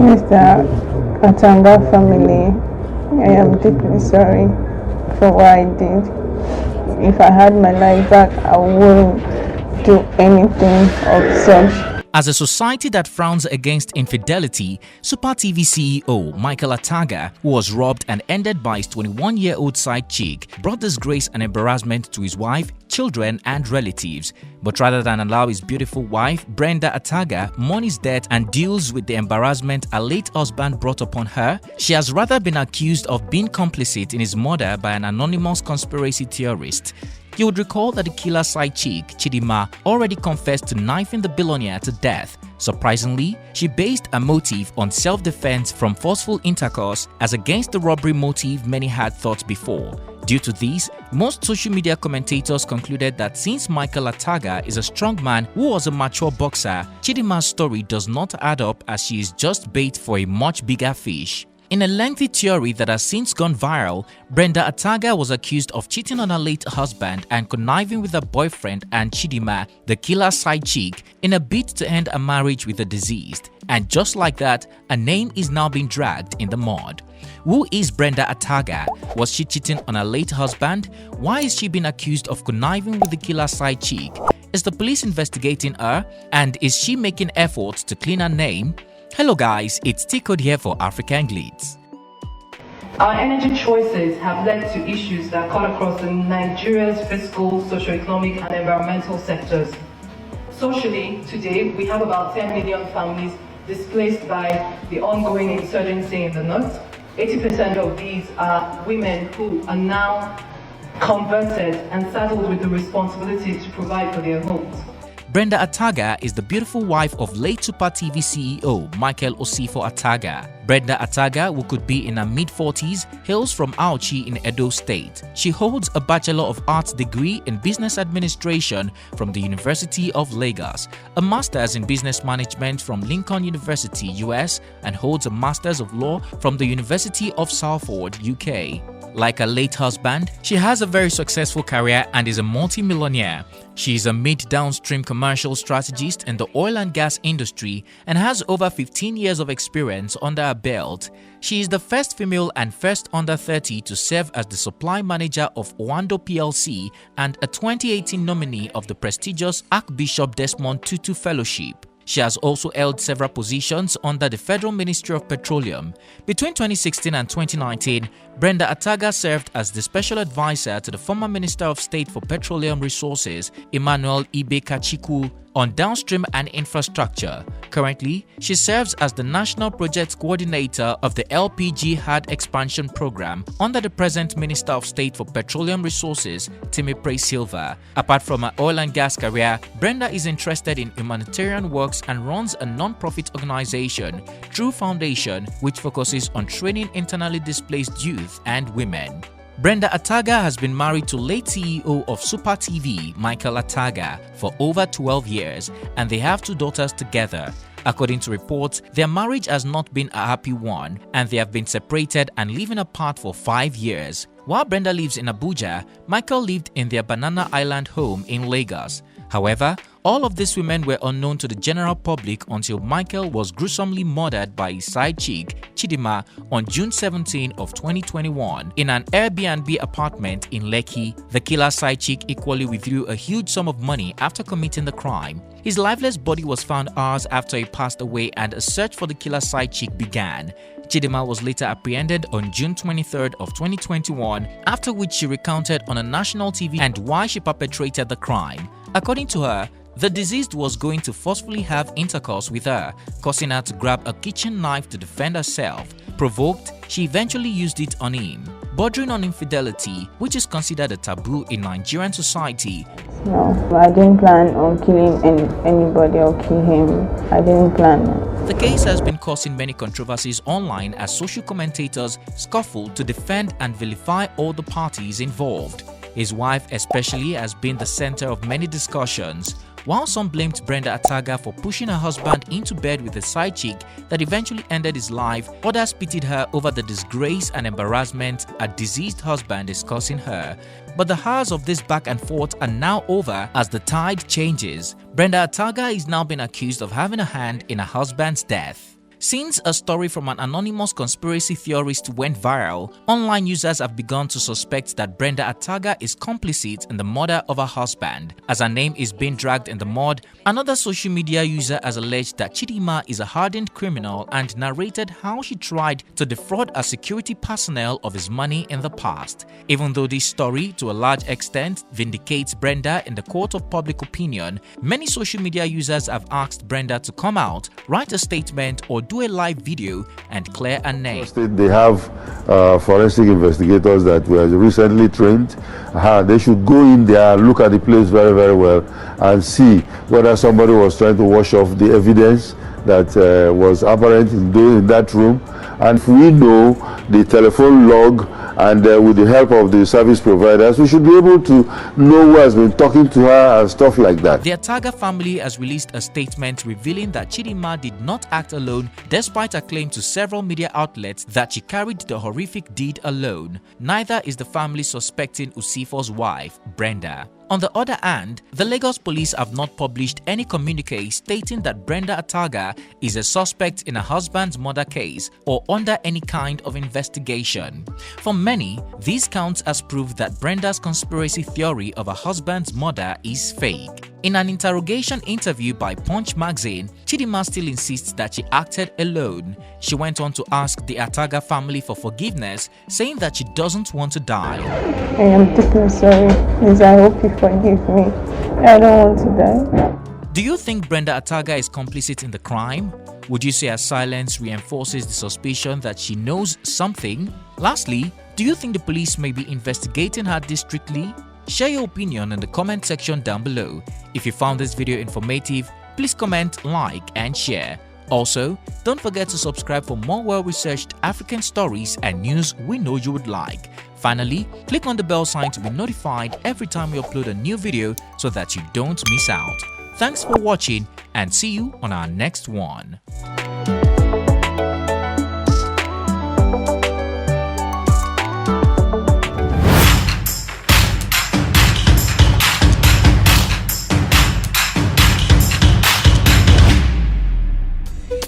Mr. Ataga family, I am deeply sorry for what I did. If I had my life back, I wouldn't do anything of such. As a society that frowns against infidelity, Super TV CEO Micheal Ataga, who was robbed and ended by his 21-year-old side chick, brought disgrace and embarrassment to his wife, children, and relatives. But rather than allow his beautiful wife, Brenda Ataga, mourn his death and deals with the embarrassment her late husband brought upon her, she has rather been accused of being complicit in his murder by an anonymous conspiracy theorist. You would recall that the killer's side chick, Chidinma, already confessed to knifing the billionaire to death. Surprisingly, she based her motive on self-defense from forceful intercourse as against the robbery motive many had thought before. Due to this, most social media commentators concluded that since Micheal Ataga is a strong man who was a mature boxer, Chidinma's story does not add up as she is just bait for a much bigger fish. In a lengthy theory that has since gone viral, Brenda Ataga was accused of cheating on her late husband and conniving with her boyfriend and Chidinma, the killer's side chick, in a bid to end a marriage with the deceased. And just like that, a name is now being dragged in the mud. Who is Brenda Ataga? Was she cheating on her late husband? Why is she being accused of conniving with the killer's side chick? Is the police investigating her? And is she making efforts to clean her name? Hello guys, it's TCode here for African Glitz. Our energy choices have led to issues that cut across Nigeria's fiscal, socio-economic and environmental sectors. Socially, today we have about 10 million families displaced by the ongoing insurgency in the north. 80% of these are women who are now converted and saddled with the responsibility to provide for their homes. Brenda Ataga is the beautiful wife of late Super TV CEO Micheal Usifo Ataga. Brenda Ataga, who could be in her mid-40s, hails from Auchi in Edo State. She holds a Bachelor of Arts degree in Business Administration from the University of Lagos, a Master's in Business Management from Lincoln University, US, and holds a Master's of Law from the University of Salford, UK. Like her late husband, she has a very successful career and is a multi-millionaire. She is a mid-downstream commercial strategist in the oil and gas industry and has over 15 years of experience under her belt. She is the first female and first under 30 to serve as the supply manager of Owando PLC and a 2018 nominee of the prestigious Archbishop Desmond Tutu Fellowship. She has also held several positions under the Federal Ministry of Petroleum. Between 2016 and 2019, Brenda Ataga served as the special advisor to the former Minister of State for Petroleum Resources, Emmanuel Ibe Kachikwu, on downstream and infrastructure. Currently, she serves as the National Project Coordinator of the LPG Hard Expansion Program under the present Minister of State for Petroleum Resources, Temitope Silva. Apart from her oil and gas career, Brenda is interested in humanitarian works and runs a non-profit organization, True Foundation, which focuses on training internally displaced youth and women. Brenda Ataga has been married to late CEO of Super TV, Micheal Ataga, for over 12 years, and they have 2 daughters together. According to reports, their marriage has not been a happy one, and they have been separated and living apart for 5 years. While Brenda lives in Abuja, Micheal lived in their Banana Island home in Lagos. However, all of these women were unknown to the general public until Micheal was gruesomely murdered by his side chick, Chidinma, on June 17 of 2021 in an Airbnb apartment in Lekki. The killer's side chick equally withdrew a huge sum of money after committing the crime. His lifeless body was found hours after he passed away and a search for the killer's side chick began. Chidinma was later apprehended on June 23rd of 2021, after which she recounted on a national TV and why she perpetrated the crime. According to her, the deceased was going to forcefully have intercourse with her, causing her to grab a kitchen knife to defend herself. Provoked, she eventually used it on him. Bordering on infidelity, which is considered a taboo in Nigerian society. No, I didn't plan on killing anybody or kill him. I didn't plan that. The case has been causing many controversies online as social commentators scuffle to defend and vilify all the parties involved. His wife especially has been the center of many discussions. While some blamed Brenda Ataga for pushing her husband into bed with a side chick that eventually ended his life, others pitied her over the disgrace and embarrassment a deceased husband is causing her. But the hours of this back and forth are now over as the tide changes. Brenda Ataga is now being accused of having a hand in her husband's death. Since a story from an anonymous conspiracy theorist went viral, online users have begun to suspect that Brenda Ataga is complicit in the murder of her husband. As her name is being dragged in the mud, another social media user has alleged that Chidinma is a hardened criminal and narrated how she tried to defraud a security personnel of his money in the past. Even though this story, to a large extent, vindicates Brenda in the court of public opinion, many social media users have asked Brenda to come out, write a statement, or do a live video and clear a name. They have forensic investigators that were recently trained. They should go in there, look at the place very, very well, and see whether somebody was trying to wash off the evidence that was apparent in that room. And if we know the telephone log, and with the help of the service providers, we should be able to know who has been talking to her and stuff like that. The Ataga family has released a statement revealing that Chidinma did not act alone, despite a claim to several media outlets that she carried the horrific deed alone. Neither is the family suspecting Usifo's wife, Brenda. On the other hand, the Lagos police have not published any communique stating that Brenda Ataga is a suspect in her husband's murder case or under any kind of investigation. For many, this counts as proof that Brenda's conspiracy theory of her husband's murder is fake. In an interrogation interview by Punch magazine, Chidinma still insists that she acted alone. She went on to ask the Ataga family for forgiveness, saying that she doesn't want to die. I am deeply sorry. Please, I hope you forgive me. I don't want to die. Do you think Brenda Ataga is complicit in the crime? Would you say her silence reinforces the suspicion that she knows something? Lastly, do you think the police may be investigating her discreetly? Share your opinion in the comment section down below. If you found this video informative, please comment, like, and share. Also, don't forget to subscribe for more well-researched African stories and news we know you would like. Finally, click on the bell sign to be notified every time we upload a new video so that you don't miss out. Thanks for watching and see you on our next one.